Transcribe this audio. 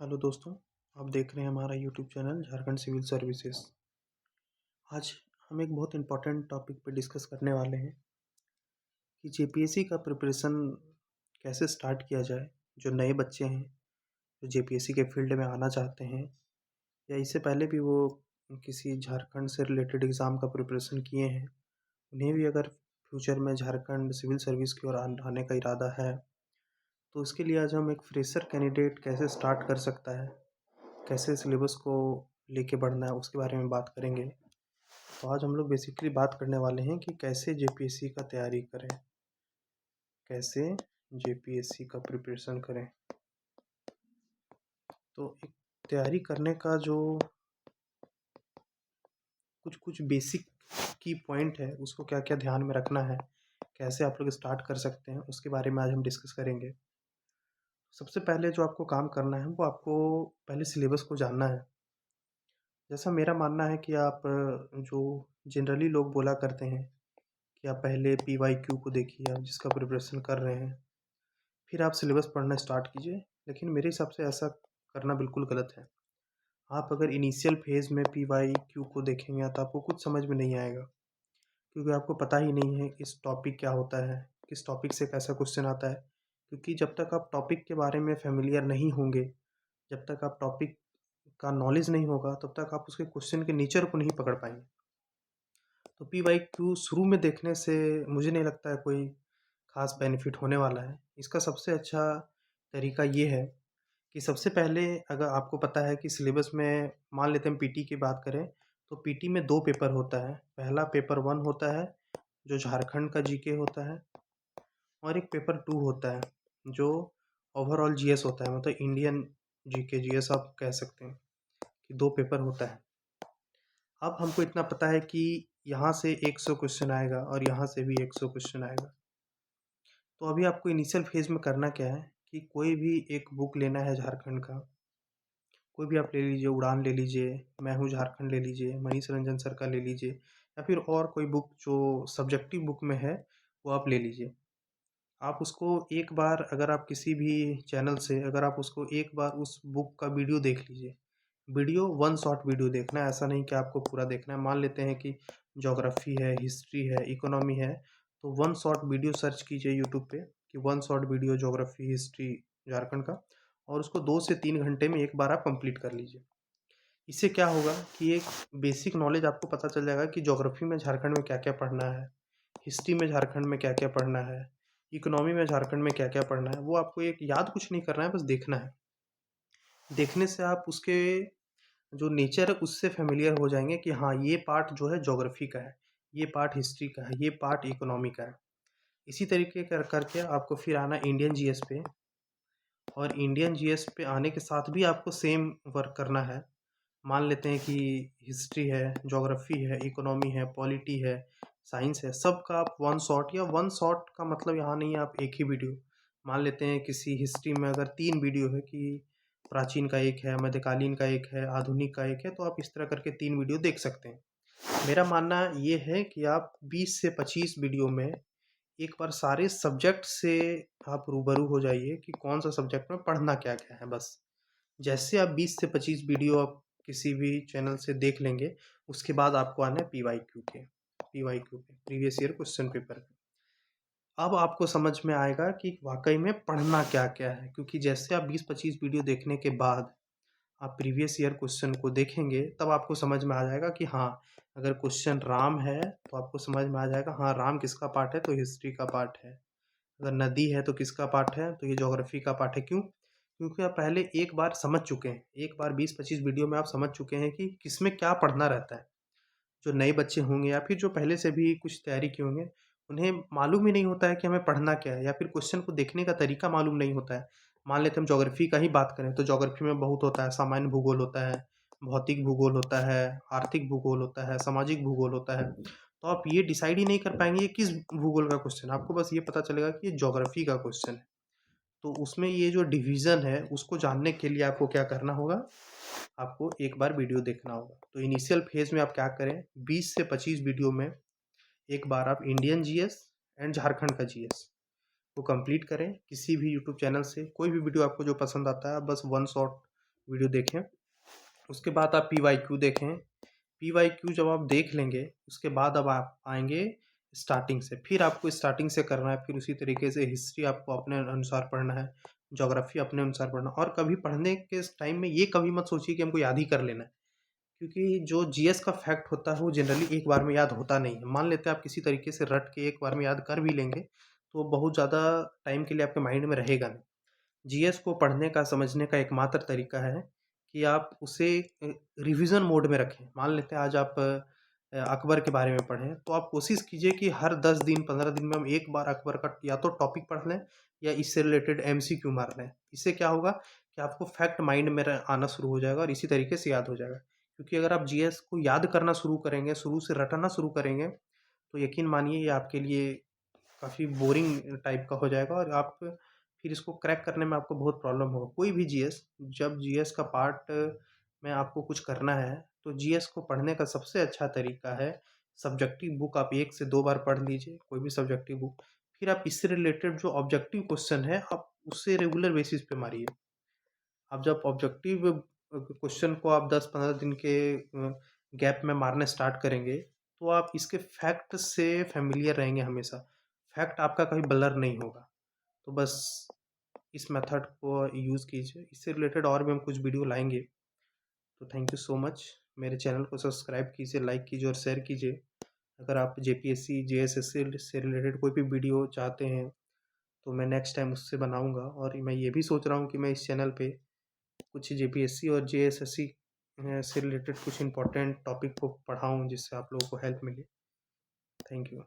Hello दोस्तों, आप देख रहे हैं हमारा YouTube channel Jharkhand civil services. आज हम एक बहुत इम्पोर्टेंट टॉपिक पे डिस्कस करने वाले हैं कि जेपीएससी का प्रिपरेशन कैसे स्टार्ट किया जाए। जो नए बच्चे हैं, जो जेपीएससी के फील्ड में आना चाहते हैं या इससे पहले भी वो किसी झारखंड से रिलेटेड एग्ज़ाम का प्रिपरेशन किए हैं, उन्हें भी अगर फ्यूचर में झारखंड सिविल सर्विस की ओर आने का इरादा है, तो उसके लिए आज हम एक फ्रेशर कैंडिडेट कैसे स्टार्ट कर सकता है, कैसे सिलेबस को लेके बढ़ना है, उसके बारे में बात करेंगे। तो आज हम लोग बेसिकली बात करने वाले हैं कि कैसे जेपीएससी का तैयारी करें, कैसे जेपीएससी का प्रिपरेशन करें। तो एक तैयारी करने का जो कुछ कुछ बेसिक की पॉइंट है, उसको क्या क्या ध्यान में रखना है, कैसे आप लोग स्टार्ट कर सकते हैं, उसके बारे में आज हम डिस्कस करेंगे। सबसे पहले जो आपको काम करना है वो आपको पहले सिलेबस को जानना है। जैसा मेरा मानना है कि आप जो जनरली लोग बोला करते हैं कि आप पहले पीवाईक्यू को देखिए, आप जिसका प्रिपरेशन कर रहे हैं, फिर आप सिलेबस पढ़ना स्टार्ट कीजिए। लेकिन मेरे हिसाब से ऐसा करना बिल्कुल गलत है। आप अगर इनिशियल फेज़ में पीवाईक्यू को देखेंगे तो आपको कुछ समझ में नहीं आएगा, क्योंकि आपको पता ही नहीं है इस टॉपिक क्या होता है, किस टॉपिक से कैसा क्वेश्चन आता है। क्योंकि जब तक आप टॉपिक के बारे में फ़ैमिलियर नहीं होंगे, जब तक आप टॉपिक का नॉलेज नहीं होगा, तब तक आप उसके क्वेश्चन के नेचर को नहीं पकड़ पाएँगे। तो पीवाईक्यू शुरू में देखने से मुझे नहीं लगता है कोई ख़ास बेनिफिट होने वाला है। इसका सबसे अच्छा तरीका ये है कि सबसे पहले अगर आपको पता है कि सिलेबस में मान लेते हैं पीटी की बात करें, तो पीटी में 2 पेपर होता है। पहला पेपर 1 होता है, जो झारखंड का जीके होता है, और एक पेपर 2 होता है, जो ओवरऑल जीएस होता है, मतलब इंडियन जीके, जीएस आप कह सकते हैं कि 2 पेपर होता है। अब हमको इतना पता है कि यहाँ से 100 क्वेश्चन आएगा और यहाँ से भी 100 क्वेश्चन आएगा। तो अभी आपको इनिशियल फेज़ में करना क्या है कि कोई भी एक बुक लेना है झारखंड का, कोई भी आप ले लीजिए, उड़ान ले लीजिए, मैं हूँ झारखंड ले लीजिए, मनीष रंजन सर का ले लीजिए, या फिर और कोई बुक जो सब्जेक्टिव बुक में है, वो आप ले लीजिए। आप उसको एक बार अगर आप किसी भी चैनल से अगर आप उसको एक बार उस बुक का वीडियो देख लीजिए। वीडियो वन शॉट वीडियो देखना है, ऐसा नहीं कि आपको पूरा देखना है। मान लेते हैं कि ज्योग्राफी है, हिस्ट्री है, इकोनॉमी है, तो वन शॉट वीडियो सर्च कीजिए यूट्यूब पे कि one shot video geography history Jharkhand का, और उसको 2 से 3 घंटे में एक बार आप कंप्लीट कर लीजिए। इससे क्या होगा कि एक बेसिक नॉलेज आपको पता चल जाएगा कि ज्योग्राफी में झारखंड में क्या-क्या पढ़ना है, हिस्ट्री में झारखंड में क्या-क्या पढ़ना है, इकोनॉमी में झारखंड में क्या-क्या पढ़ना है। वो आपको एक याद कुछ नहीं करना है, बस देखना है। देखने से आप उसके जो नेचर है उससे फ़ैमिलियर हो जाएँगे कि हाँ, ये पार्ट जो है ज्योग्राफी का है, ये पार्ट हिस्ट्री का है, ये पार्ट इकोनॉमी का है। इसी तरीके करके आपको फिर आना इंडियन जीएस पे, और इंडियन जीएस पे आने के साथ भी आपको सेम वर्क करना है। मान लेते हैं कि हिस्ट्री है, ज्योग्राफी है, इकोनॉमी है, पॉलिटी है, साइंस है, सबका आप वन शॉट, या वन शॉट का मतलब यहाँ नहीं है आप एक ही वीडियो। मान लेते हैं किसी हिस्ट्री में अगर 3 वीडियो है कि प्राचीन का एक है, मध्यकालीन का एक है, आधुनिक का एक है, तो आप इस तरह करके 3 वीडियो देख सकते हैं। मेरा मानना ये है कि आप 20 से 25 वीडियो में एक बार सारे सब्जेक्ट से आप रूबरू हो जाइए कि कौन-सा सब्जेक्ट में पढ़ना क्या-क्या है बस। जैसे आप 20 से 25 वीडियो आप किसी भी चैनल से देख लेंगे, उसके बाद आपको आना है पीवाईक्यू पे, प्रीवियस ईयर क्वेश्चन पेपर पे। अब आपको समझ में आएगा कि वाक़ई में पढ़ना क्या-क्या है, क्योंकि जैसे आप 20-25 वीडियो देखने के बाद आप प्रीवियस ईयर क्वेश्चन को देखेंगे, तब आपको समझ में आ जाएगा कि हाँ, अगर क्वेश्चन राम है, तो आपको समझ में आ जाएगा हाँ, राम किसका पार्ट है, तो हिस्ट्री का पार्ट है। अगर नदी है तो किसका पार्ट है, तो ये ज्योग्राफी का पार्ट है। क्यों? क्योंकि आप पहले एक बार समझ चुके हैं, एक बार 20-25 वीडियो में आप समझ चुके हैं कि किसमें क्या पढ़ना रहता है। जो नए बच्चे होंगे या फिर जो पहले से भी कुछ तैयारी किए होंगे, उन्हें मालूम ही नहीं होता है कि हमें पढ़ना क्या है, या फिर क्वेश्चन को देखने का तरीका मालूम नहीं होता है। मान लेते हैं हम ज्योग्राफी का ही बात करें, तो ज्योग्राफी में बहुत होता है, सामान्य भूगोल होता है, भौतिक भूगोल होता है, आर्थिक भूगोल होता है, सामाजिक भूगोल होता है। तो आप ये डिसाइड ही नहीं कर पाएँगे ये किस भूगोल का क्वेश्चन है, आपको बस ये पता चलेगा कि ये ज्योग्राफी का क्वेश्चन है। तो उसमें ये जो डिवीज़न है, उसको जानने के लिए आपको क्या करना होगा, आपको एक बार वीडियो देखना होगा। तो इनिशियल फेज़ में आप क्या करें, 20 से 25 वीडियो में एक बार आप इंडियन जीएस एंड झारखंड का जीएस को कंप्लीट करें। किसी भी यूट्यूब चैनल से कोई भी वीडियो आपको जो पसंद आता है, आप बस वन शॉट वीडियो देखें। उसके बाद आप PYQ देखें। PYQ जब आप देख लेंगे, उसके बाद अब आप आएँगे स्टार्टिंग से। फिर आपको स्टार्टिंग से करना है, फिर उसी तरीके से हिस्ट्री आपको अपने अनुसार पढ़ना है, ज्योग्राफ़ी अपने अनुसार पढ़ना है। और कभी पढ़ने के टाइम में ये कभी मत सोचिए कि हमको याद ही कर लेना है, क्योंकि जो जीएस का फैक्ट होता है वो जनरली एक बार में याद होता नहीं है। मान लेते हैं आप किसी तरीके से रट के एक बार में याद कर भी लेंगे, तो वो बहुत ज़्यादा टाइम के लिए आपके माइंड में रहेगा नहीं। जीएस को पढ़ने का, समझने का एकमात्र तरीका है कि आप उसे रिवीजन मोड में रखें। मान लेते हैं आज आप अकबर के बारे में पढ़ें, तो आप कोशिश कीजिए कि हर 10 दिन, 15 दिन में हम एक बार अकबर का या तो टॉपिक पढ़ लें या इससे रिलेटेड एमसीक्यू मार लें। इससे क्या होगा कि आपको फैक्ट माइंड में आना शुरू हो जाएगा और इसी तरीके से याद हो जाएगा। क्योंकि अगर आप जीएस को याद करना शुरू करेंगे, शुरू से रटना शुरू करेंगे, तो यकीन मानिए ये आपके लिए काफ़ी बोरिंग टाइप का हो जाएगा और आप फिर इसको क्रैक करने में आपको बहुत प्रॉब्लम होगा। कोई भी जीएस, जब जीएस का पार्ट में आपको कुछ करना है, तो जीएस को पढ़ने का सबसे अच्छा तरीका है सब्जेक्टिव बुक आप 1 से 2 बार पढ़ लीजिए, कोई भी सब्जेक्टिव बुक। फिर आप इससे रिलेटेड जो ऑब्जेक्टिव क्वेश्चन है, आप उससे रेगुलर बेसिस पे मारिए। आप जब ऑब्जेक्टिव क्वेश्चन को आप 10-15 दिन के गैप में मारने स्टार्ट करेंगे, तो आप इसके फैक्ट से फ़ैमिलियर रहेंगे हमेशा। फैक्ट आपका कभी ब्लर नहीं होगा। तो बस इस मेथड को यूज़ कीजिए। इससे रिलेटेड और भी हम कुछ वीडियो लाएँगे। तो थैंक यू सो मच। मेरे चैनल को सब्सक्राइब कीजिए, लाइक कीजिए और शेयर कीजिए। अगर आप जेपीएससी, जेएसएससी से रिलेटेड कोई भी वीडियो चाहते हैं, तो मैं नेक्स्ट टाइम उससे बनाऊँगा। और मैं ये भी सोच रहा हूँ कि मैं इस चैनल पे कुछ जेपीएससी और जेएसएससी से रिलेटेड कुछ इम्पोर्टेंट टॉपिक को पढ़ाऊँ, जिससे आप लोगों को हेल्प मिले। Thank you.